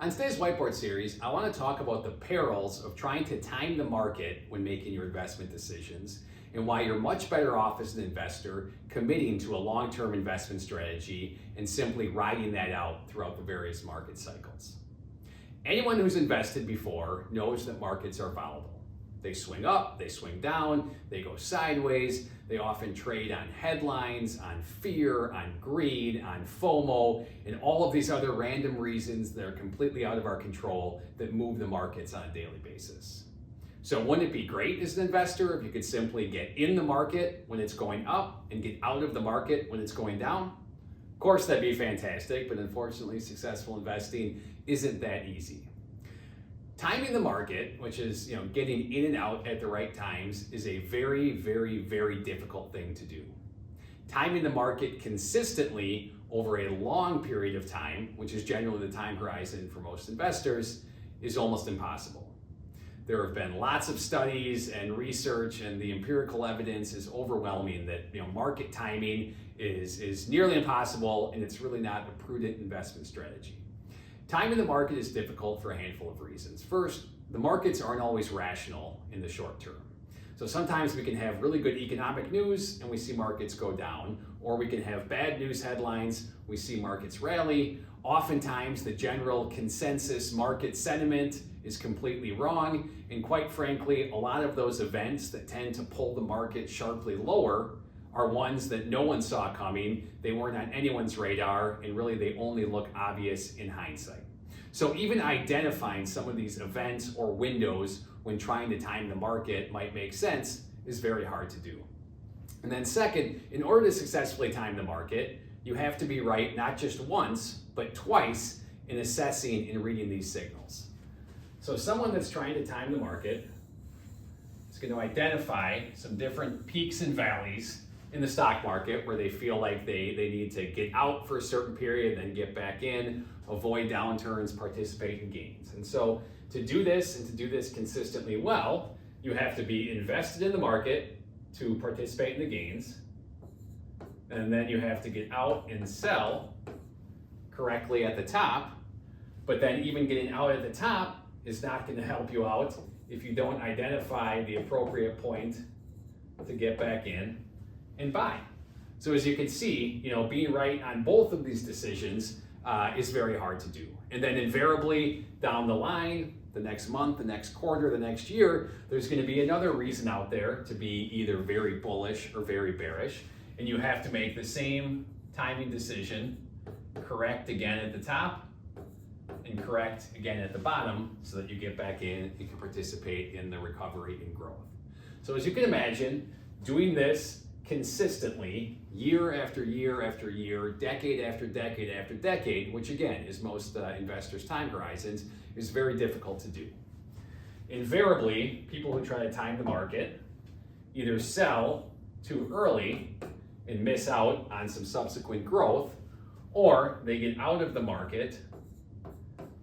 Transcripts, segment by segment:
On today's Whiteboard Series, I want to talk about the perils of trying to time the market when making your investment decisions and why you're much better off as an investor committing to a long-term investment strategy and simply riding that out throughout the various market cycles. Anyone who's invested before knows that markets are volatile. They swing up, they swing down, they go sideways. They often trade on headlines, on fear, on greed, on FOMO, and all of these other random reasons that are completely out of our control that move the markets on a daily basis. So wouldn't it be great as an investor if you could simply get in the market when it's going up and get out of the market when it's going down? Of course, that'd be fantastic, but unfortunately, successful investing isn't that easy. Timing the market, which is getting in and out at the right times, is a very, very, very difficult thing to do. Timing the market consistently over a long period of time, which is generally the time horizon for most investors, is almost impossible. There have been lots of studies and research, and the empirical evidence is overwhelming that market timing is nearly impossible, and it's really not a prudent investment strategy. Timing the market is difficult for a handful of reasons. First, the markets aren't always rational in the short term. So sometimes we can have really good economic news and we see markets go down, or we can have bad news headlines, we see markets rally. Oftentimes the general consensus market sentiment is completely wrong, and quite frankly, a lot of those events that tend to pull the market sharply lower are ones that no one saw coming, they weren't on anyone's radar, and really they only look obvious in hindsight. So even identifying some of these events or windows when trying to time the market might make sense is very hard to do. And then second, in order to successfully time the market, you have to be right not just once, but twice in assessing and reading these signals. So someone that's trying to time the market is going to identify some different peaks and valleys in the stock market where they feel like they need to get out for a certain period, then get back in, avoid downturns, participate in gains. And so to do this and to do this consistently well, you have to be invested in the market to participate in the gains. And then you have to get out and sell correctly at the top. But then even getting out at the top is not going to help you out if you don't identify the appropriate point to get back in and buy. So as you can see, being right on both of these decisions is very hard to do. And then invariably down the line, the next month, the next quarter, the next year, there's going to be another reason out there to be either very bullish or very bearish. And you have to make the same timing decision, correct again at the top and correct again at the bottom so that you get back in and can participate in the recovery and growth. So as you can imagine, doing this consistently, year after year after year, decade after decade after decade, which again is most investors' time horizons, is very difficult to do. Invariably, people who try to time the market either sell too early and miss out on some subsequent growth, or they get out of the market,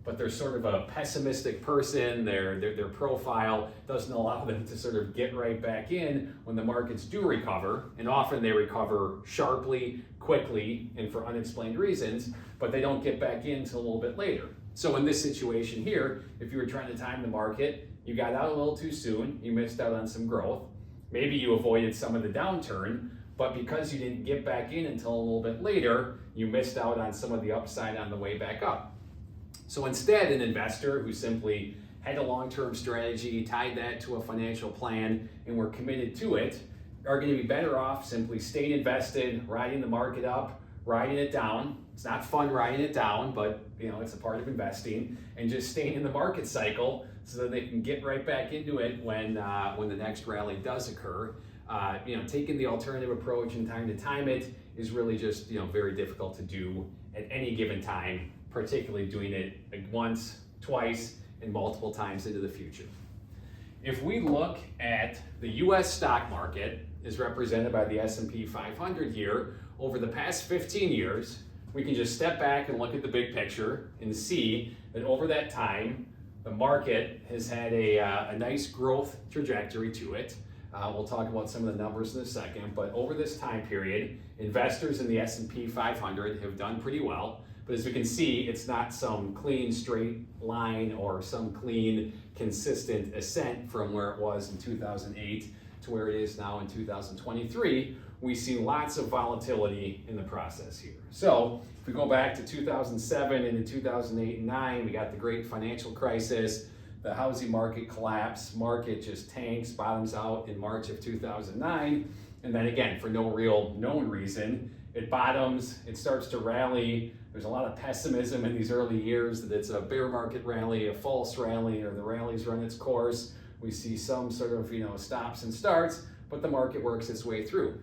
but they're sort of a pessimistic person. Their profile doesn't allow them to sort of get right back in when the markets do recover, and often they recover sharply, quickly, and for unexplained reasons, but they don't get back in until a little bit later. So in this situation here, if you were trying to time the market, you got out a little too soon, you missed out on some growth, maybe you avoided some of the downturn, but because you didn't get back in until a little bit later, you missed out on some of the upside on the way back up. So instead, an investor who simply had a long-term strategy, tied that to a financial plan, and were committed to it, are going to be better off simply staying invested, riding the market up, riding it down. It's not fun riding it down, but it's a part of investing, and just staying in the market cycle so that they can get right back into it when the next rally does occur. Taking the alternative approach and trying to time it is really just very difficult to do at any given time, particularly doing it once, twice, and multiple times into the future. If we look at the US stock market as represented by the S&P 500 here, over the past 15 years, we can just step back and look at the big picture and see that over that time, the market has had a nice growth trajectory to it. We'll talk about some of the numbers in a second, but over this time period, investors in the S&P 500 have done pretty well. But as we can see, it's not some clean straight line or some clean consistent ascent from where it was in 2008 to where it is now in 2023. We see lots of volatility in the process here. So if we go back to 2007 and in 2008 and 9, we got the great financial crisis, the housing market collapse, market just tanks, bottoms out in March of 2009. And then again, for no real known reason, it bottoms, it starts to rally. There's a lot of pessimism in these early years that it's a bear market rally, a false rally, or the rally's run its course. We see some sort of, stops and starts, but the market works its way through.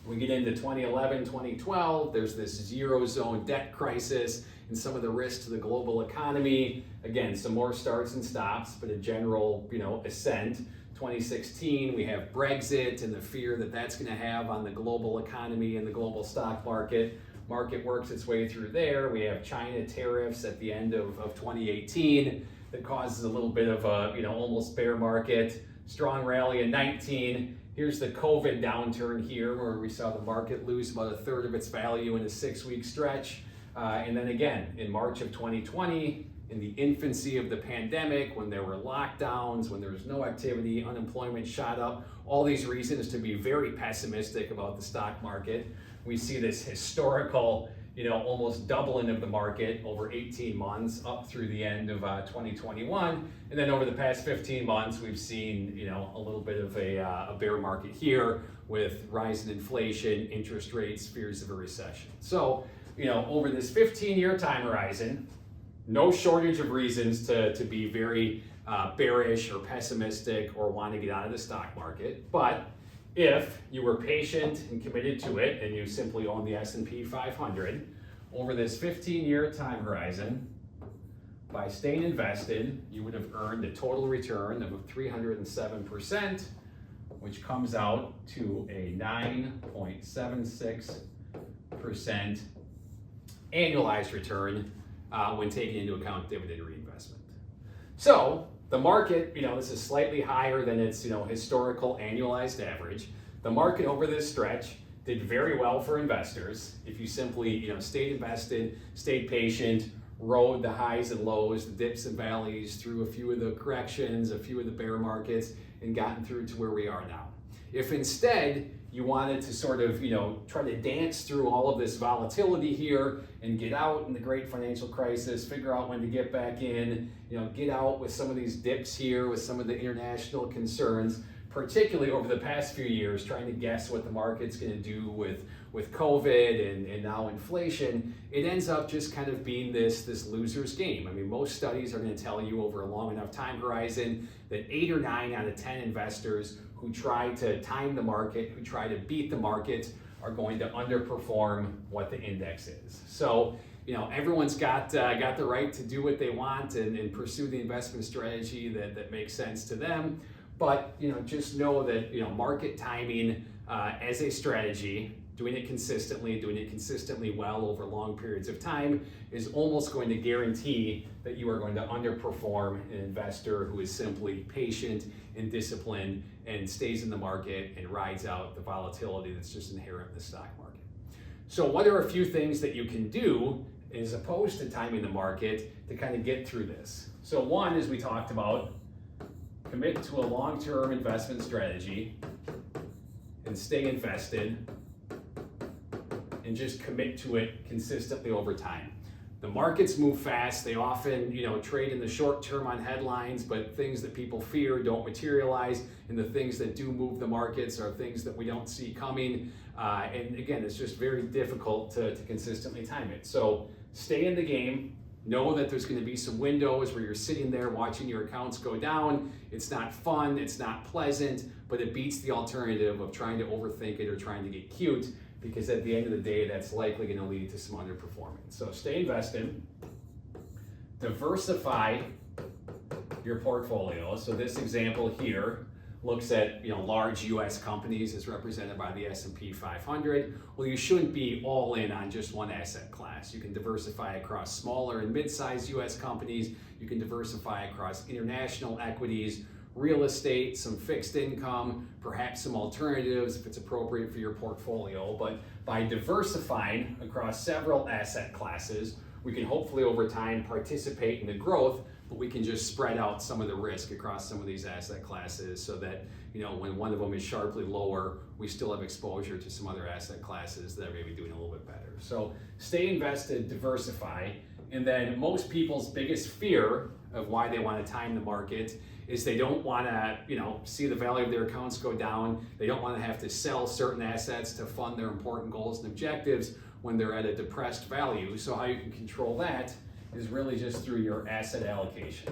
We get into 2011, 2012, there's this Eurozone debt crisis and some of the risks to the global economy. Again, some more starts and stops, but a general, ascent. 2016, we have Brexit and the fear that that's going to have on the global economy and the global stock market. Market works its way through there. We have China tariffs at the end of 2018 that causes a little bit of a, almost bear market. Strong rally in 19. Here's the COVID downturn here where we saw the market lose about a third of its value in a 6-week stretch. And then again, in March of 2020, in the infancy of the pandemic, when there were lockdowns, when there was no activity, unemployment shot up, all these reasons to be very pessimistic about the stock market. We see this historical, almost doubling of the market over 18 months up through the end of 2021. And then over the past 15 months, we've seen, a little bit of a bear market here with rising inflation, interest rates, fears of a recession. So, over this 15-year time horizon, no shortage of reasons to be very bearish or pessimistic or want to get out of the stock market. But if you were patient and committed to it and you simply own the S&P 500, over this 15-year time horizon, by staying invested, you would have earned a total return of 307%, which comes out to a 9.76% annualized return when taking into account dividend reinvestment. So the market, this is slightly higher than its, historical annualized average. The market over this stretch did very well for investors. If you simply, stayed invested, stayed patient, rode the highs and lows, the dips and valleys, through a few of the corrections, a few of the bear markets, and gotten through to where we are now. If instead you wanted to sort of, try to dance through all of this volatility here and get out in the great financial crisis, figure out when to get back in, get out with some of these dips here, with some of the international concerns, particularly over the past few years, trying to guess what the market's going to do with COVID and now inflation, it ends up just kind of being this loser's game. I mean, most studies are going to tell you over a long enough time horizon that 8 or 9 out of 10 investors who try to time the market, who try to beat the market, are going to underperform what the index is. So, everyone's got the right to do what they want and pursue the investment strategy that makes sense to them. But, just know that, market timing as a strategy, doing it consistently well over long periods of time, is almost going to guarantee that you are going to underperform an investor who is simply patient and disciplined and stays in the market and rides out the volatility that's just inherent in the stock market. So what are a few things that you can do as opposed to timing the market to kind of get through this? So one, as we talked about, commit to a long-term investment strategy and stay invested and just commit to it consistently over time. The markets move fast. They often, trade in the short term on headlines, but things that people fear don't materialize, and the things that do move the markets are things that we don't see coming. And again, it's just very difficult to consistently time it. So stay in the game. Know that there's going to be some windows where you're sitting there watching your accounts go down. It's not fun, it's not pleasant, but it beats the alternative of trying to overthink it or trying to get cute, because at the end of the day, that's likely going to lead to some underperformance. So stay invested, diversify your portfolio. So this example here looks at large U.S. companies as represented by the S&P 500. Well, you shouldn't be all in on just one asset class. You can diversify across smaller and mid-sized U.S. companies. You can diversify across international equities, real estate, some fixed income, perhaps some alternatives if it's appropriate for your portfolio. But by diversifying across several asset classes, we can hopefully over time participate in the growth, but we can just spread out some of the risk across some of these asset classes so that, when one of them is sharply lower, we still have exposure to some other asset classes that are maybe doing a little bit better. So stay invested, diversify, and then most people's biggest fear of why they want to time the market is they don't want to, see the value of their accounts go down. They don't want to have to sell certain assets to fund their important goals and objectives when they're at a depressed value. So how you can control that is really just through your asset allocation.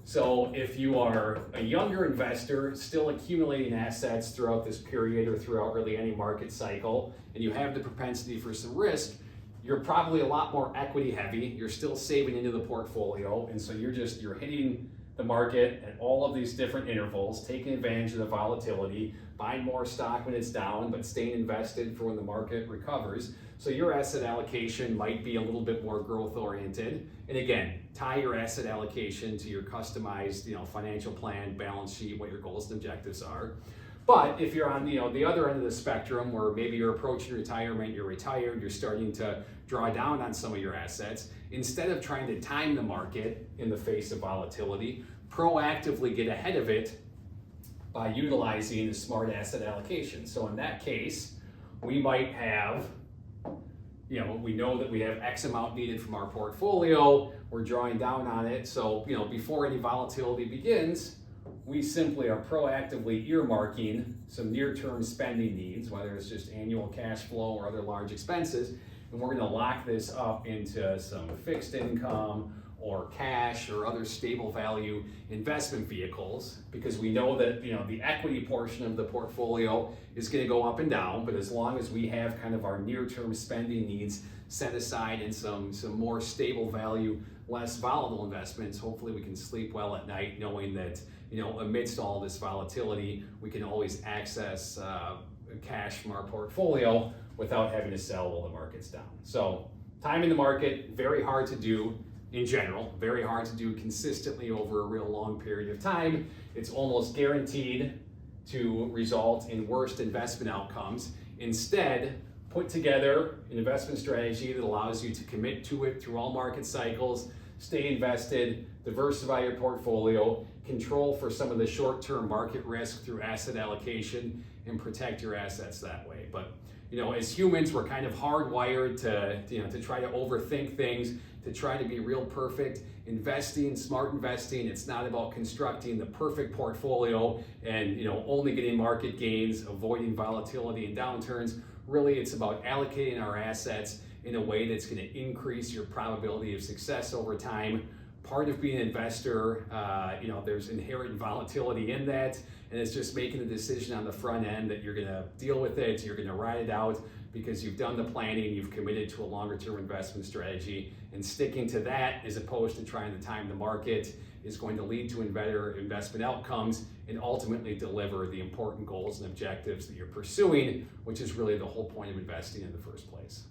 So if you are a younger investor still accumulating assets throughout this period or throughout really any market cycle, and you have the propensity for some risk, you're probably a lot more equity heavy. You're still saving into the portfolio, and so you're hitting the market at all of these different intervals, taking advantage of the volatility, buying more stock when it's down, but staying invested for when the market recovers. So your asset allocation might be a little bit more growth oriented. And again, tie your asset allocation to your customized, financial plan, balance sheet, what your goals and objectives are. But if you're on the other end of the spectrum where maybe you're approaching retirement, you're retired, you're starting to draw down on some of your assets, instead of trying to time the market in the face of volatility, proactively get ahead of it by utilizing a smart asset allocation. So in that case, we might have, we know that we have X amount needed from our portfolio, we're drawing down on it. So, before any volatility begins, we simply are proactively earmarking some near-term spending needs, whether it's just annual cash flow or other large expenses, and we're going to lock this up into some fixed income or cash or other stable value investment vehicles, because we know that the equity portion of the portfolio is going to go up and down, but as long as we have kind of our near-term spending needs set aside in some more stable value, less volatile investments, hopefully we can sleep well at night knowing that amidst all this volatility, we can always access cash from our portfolio without having to sell while the market's down. So timing the market, very hard to do in general, very hard to do consistently over a real long period of time. It's almost guaranteed to result in worst investment outcomes. Instead, put together an investment strategy that allows you to commit to it through all market cycles, stay invested, diversify your portfolio, control for some of the short-term market risk through asset allocation, and protect your assets that way. But as humans, we're kind of hardwired to try to overthink things, to try to be real perfect. Investing, smart investing, it's not about constructing the perfect portfolio and only getting market gains, avoiding volatility and downturns. Really, it's about allocating our assets in a way that's going to increase your probability of success over time. Part of being an investor, there's inherent volatility in that, and it's just making the decision on the front end that you're going to deal with it, you're going to ride it out because you've done the planning, you've committed to a longer term investment strategy, and sticking to that as opposed to trying to time the market is going to lead to better investment outcomes and ultimately deliver the important goals and objectives that you're pursuing, which is really the whole point of investing in the first place.